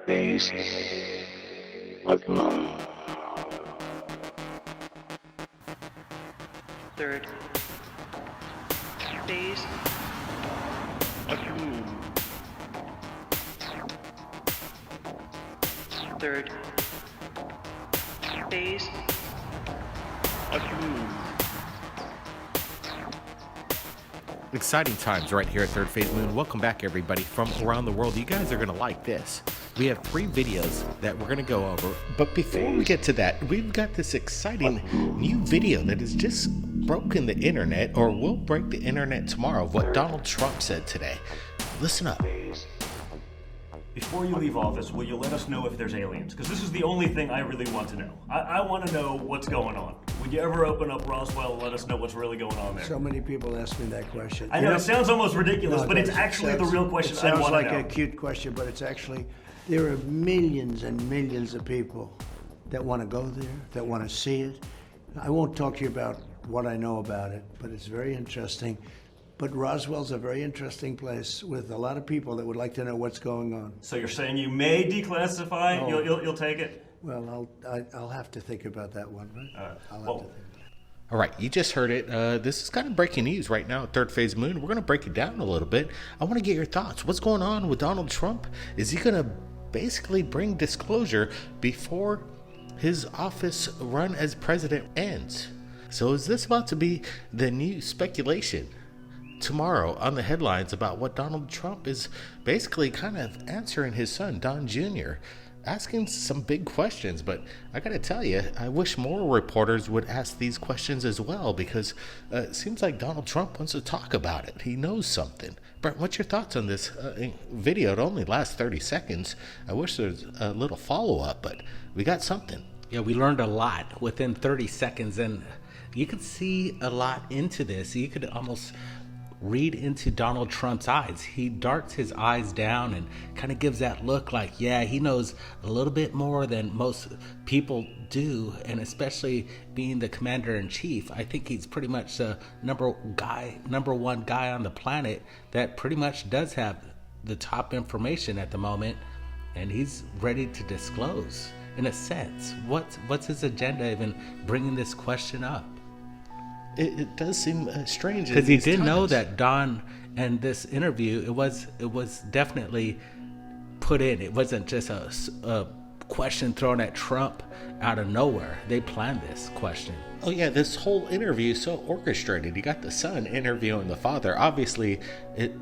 phase of the moon. Third phase of the moon. Third phase of the moon. Exciting times right here at Third Phase Moon. Welcome back, everybody, from around the world. You guys are going to like this. We have 3 videos that we're going to go over. But before we get to that, we've got this exciting new video that has just broken the internet, or will break the internet tomorrow, of what Donald Trump said today. Listen up. Before you leave office, will you let us know if there's aliens? Because this is the only thing I really want to know. I want to know what's going on. Would you ever open up Roswell and let us know what's really going on there? So many people ask me that question. I know it sounds almost ridiculous, but it's actually the real question I want to know. It sounds like a cute question, but it's actually, there are millions and millions of people that want to go there, that want to see it. I won't talk to you about what I know about it, but it's very interesting. But Roswell's a very interesting place with a lot of people that would like to know what's going on. So you're saying you may declassify? Oh. You'll take it? Well, I'll have to think about that one, right? I'll have to think. All right, you just heard it. This is kind of breaking news right now at Third Phase Moon. We're going to break it down a little bit. I want to get your thoughts. What's going on with Donald Trump? Is he going to basically bring disclosure before his office run as president ends? So is this about to be the new speculation tomorrow on the headlines about what Donald Trump is basically kind of answering his son, Don Jr., asking some big questions? But I gotta tell you, I wish more reporters would ask these questions as well, because it seems like Donald Trump wants to talk about it. He knows something. Brent, what's your thoughts on this video? It only lasts 30 seconds. I wish there's a little follow-up, but we got something. Yeah, we learned a lot within 30 seconds, and you could see a lot into this. You could almost read into Donald Trump's eyes. He darts his eyes down and kind of gives that look like, yeah, he knows a little bit more than most people do, and especially being the commander-in-chief, I think he's pretty much the number one guy on the planet that pretty much does have the top information at the moment, and he's ready to disclose. In a sense, what's his agenda even bringing this question up? It does seem strange, because he did know that Don and this interview, it was definitely put in. It wasn't just a question thrown at Trump out of nowhere. They planned this question. Oh yeah, this whole interview is so orchestrated. You got the son interviewing the father. Obviously,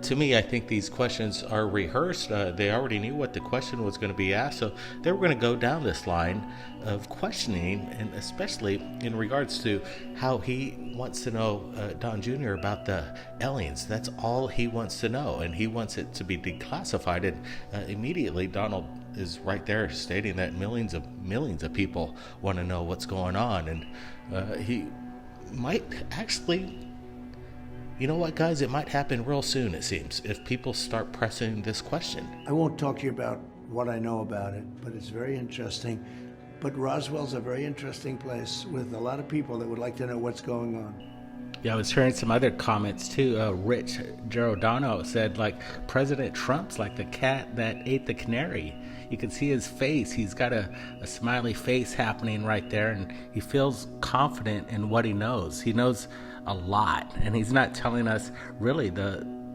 to me, I think these questions are rehearsed. They already knew what the question was going to be asked, so they were going to go down this line of questioning, and especially in regards to how he wants to know, Don Jr., about the aliens. That's all he wants to know, and he wants it to be declassified. And immediately, Donald is right there stating that millions of people want to know what's going on, and he might actually, you know what, guys, it might happen real soon, it seems, if people start pressing this question. I won't talk to you about what I know about it, but it's very interesting. But Roswell's a very interesting place with a lot of people that would like to know what's going on. Yeah, I was hearing some other comments too. Rich Giordano said, like, President Trump's like the cat that ate the canary. You can see his face. He's got a smiley face happening right there, and he feels confident in what he knows. He knows a lot, and he's not telling us really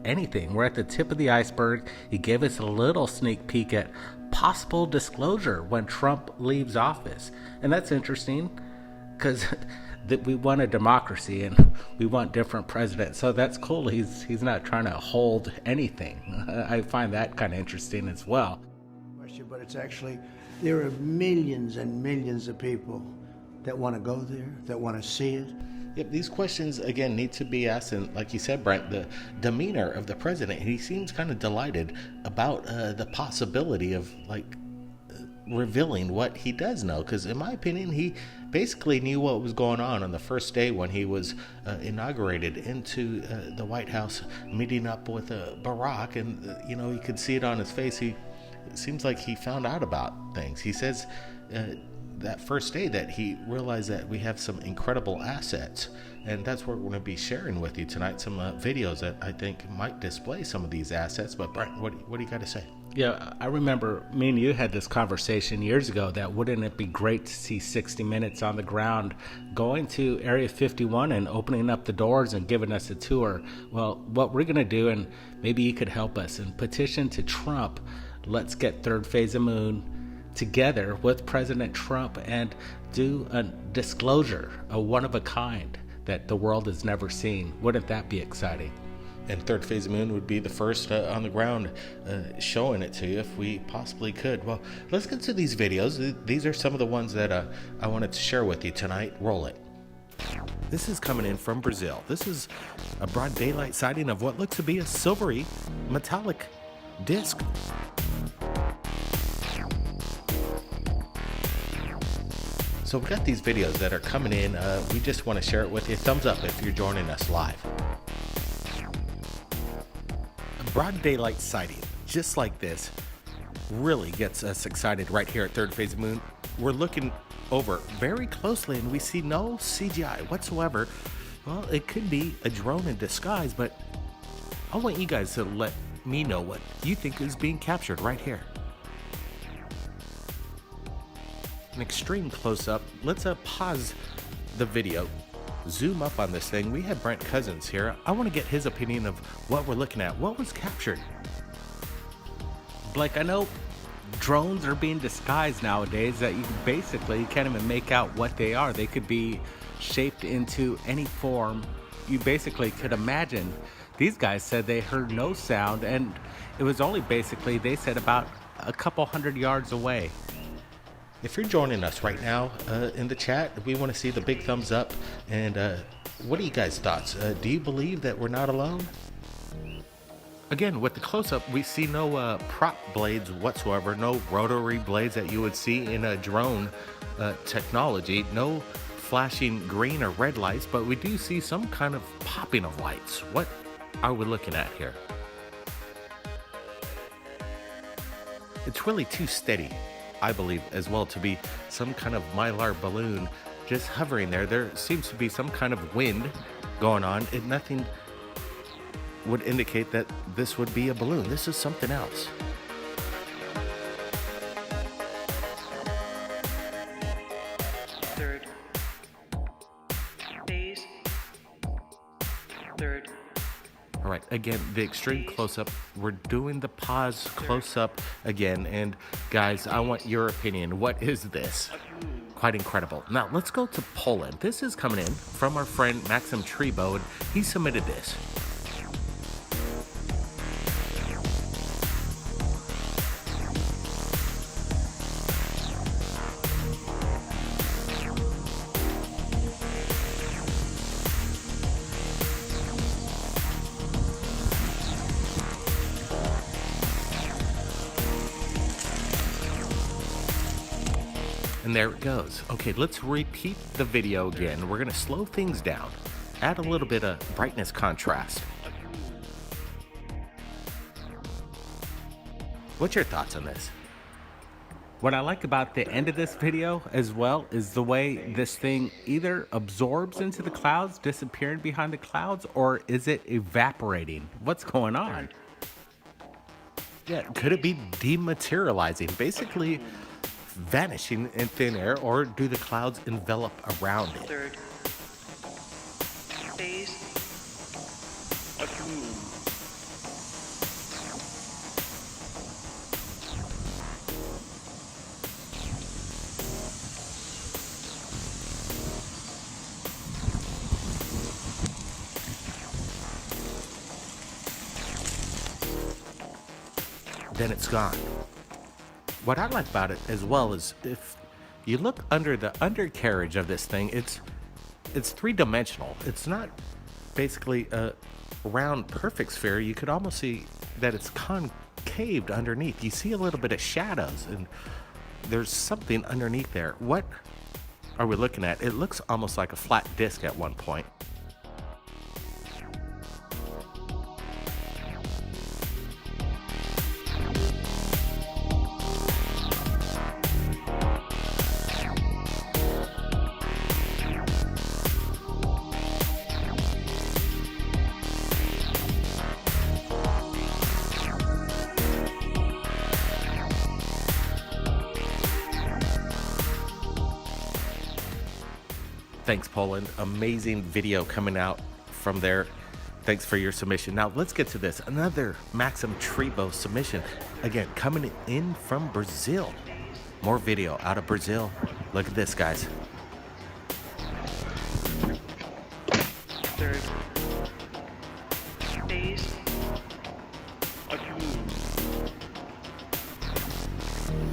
anything. We're at the tip of the iceberg. He gave us a little sneak peek at possible disclosure when Trump leaves office, and that's interesting because that we want a democracy and we want different presidents, so that's cool. He's not trying to hold anything. I find that kind of interesting as well. But it's actually, there are millions and millions of people that want to go there, that want to see it. Yep, these questions, again, need to be asked, and like you said, Brent, the demeanor of the president, he seems kind of delighted about the possibility of, revealing what he does know, because in my opinion, he basically knew what was going on the first day when he was inaugurated into the White House, meeting up with Barack, and, you could see it on his face. It seems like he found out about things. He says that first day that he realized that we have some incredible assets, and that's what we're going to be sharing with you tonight, some videos that I think might display some of these assets. But Brent, what do you got to say? Yeah, I remember me and you had this conversation years ago that wouldn't it be great to see 60 Minutes on the ground going to Area 51 and opening up the doors and giving us a tour? Well, what we're going to do, and maybe you could help us, and petition to Trump, let's get Third Phase of Moon together with President Trump and do a disclosure, a one of a kind that the world has never seen. Wouldn't that be exciting? And Third Phase of Moon would be the first on the ground showing it to you if we possibly could. Well, let's get to these videos. These are some of the ones that I wanted to share with you tonight. Roll it. This is coming in from Brazil. This is a broad daylight sighting of what looks to be a silvery metallic disc. So we got these videos that are coming in. We just want to share it with you. Thumbs up if you're joining us live. Broad daylight sighting, just like this, really gets us excited right here at Third Phase of Moon. We're looking over very closely and we see no CGI whatsoever. Well, it could be a drone in disguise, but I want you guys to let me know what you think is being captured right here. An extreme close-up. Let's pause the video. Zoom up on this thing. We have Brent Cousins here. I want to get his opinion of what we're looking at. What was captured? Blake, I know drones are being disguised nowadays that you can't even make out what they are. They could be shaped into any form you basically could imagine. These guys said they heard no sound, and it was only basically, they said, about a couple hundred yards away. If you're joining us right now in the chat, we want to see the big thumbs up. And what are you guys' thoughts? Do you believe that we're not alone? Again, with the close-up, we see no prop blades whatsoever, no rotary blades that you would see in a drone technology, no flashing green or red lights, but we do see some kind of popping of lights. What are we looking at here? It's really too steady, I believe, as well, to be some kind of mylar balloon just hovering there. There seems to be some kind of wind going on, and nothing would indicate that this would be a balloon. This is something else. Third phase. Third. All right, again, the extreme close-up. We're doing the pause close-up again. And guys, I want your opinion. What is this? Quite incredible. Now, let's go to Poland. This is coming in from our friend Maxim Trebo, and he submitted this. And there it goes. Okay, let's repeat the video again. We're gonna slow things down, add a little bit of brightness contrast. What's your thoughts on this? What I like about the end of this video as well is the way this thing either absorbs into the clouds, disappearing behind the clouds, or is it evaporating? What's going on? Yeah, could it be dematerializing? Basically vanishing in thin air, or do the clouds envelop around it? Third phase. Then it's gone. What I like about it as well is if you look under the undercarriage of this thing, it's three-dimensional. It's not basically a round perfect sphere. You could almost see that it's concaved underneath. You see a little bit of shadows, and there's something underneath there. What are we looking at? It looks almost like a flat disc at one point. Thanks, Poland. Amazing video coming out from there. Thanks for your submission. Now let's get to this. Another Maxim Trebo submission. Again, coming in from Brazil. More video out of Brazil. Look at this, guys. Third phase. Ótimo.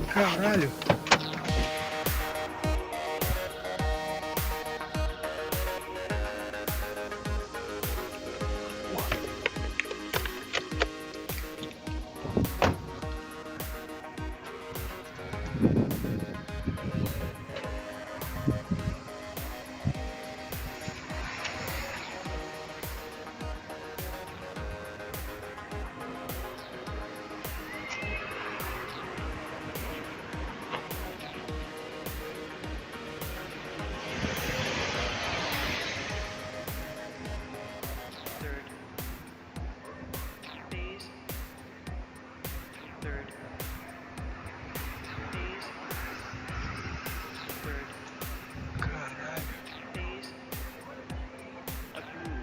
Caralho. Third phase. Third phase. Third phase. Ótimo.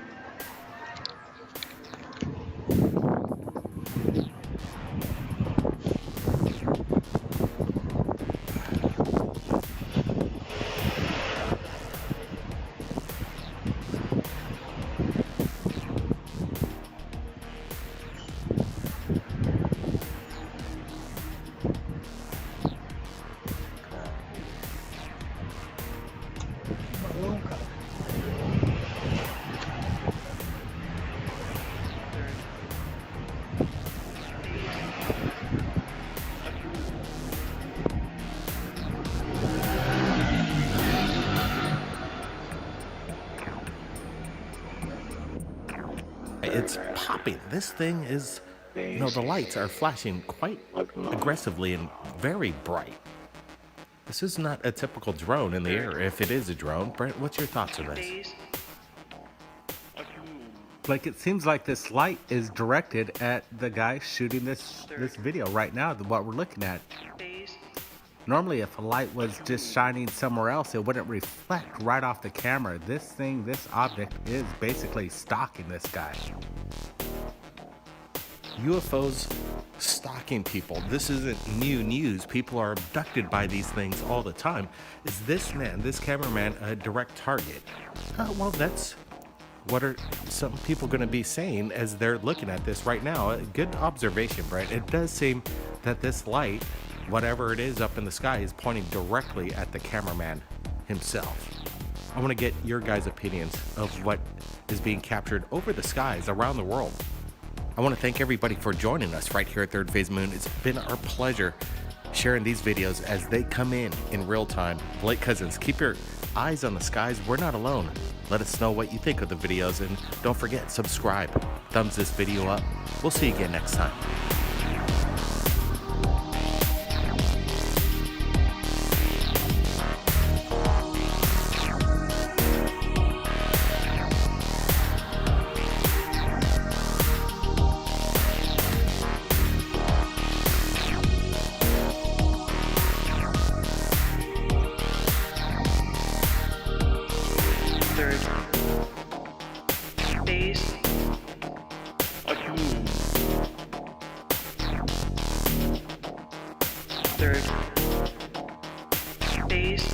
Balão, cara. It's popping. This thing is, the lights are flashing quite aggressively and very bright. This is not a typical drone in the air. If it is a drone, Brent, what's your thoughts on this? Phase. Ótimo. Like, it seems like this light is directed at the guy shooting this video right now, what we're looking at. Phase. Normally, if a light was just shining somewhere else, it wouldn't reflect right off the camera. This object is basically stalking this guy. UFOs stalking people. This isn't new news. People are abducted by these things all the time. Is this man, this cameraman, a direct target? Well, that's what are some people going to be saying as they're looking at this right now. A good observation, Brent. It does seem that this light, whatever it is up in the sky, is pointing directly at the cameraman himself. I want to get your guys' opinions of what is being captured over the skies around the world. I want to thank everybody for joining us right here at Third Phase Moon. It's been our pleasure sharing these videos as they come in real time. Blake Cousins, keep your eyes on the skies. We're not alone. Let us know what you think of the videos, and don't forget, subscribe. Thumbs this video up. We'll see you again next time. Third phase. Ótimo. Third phase.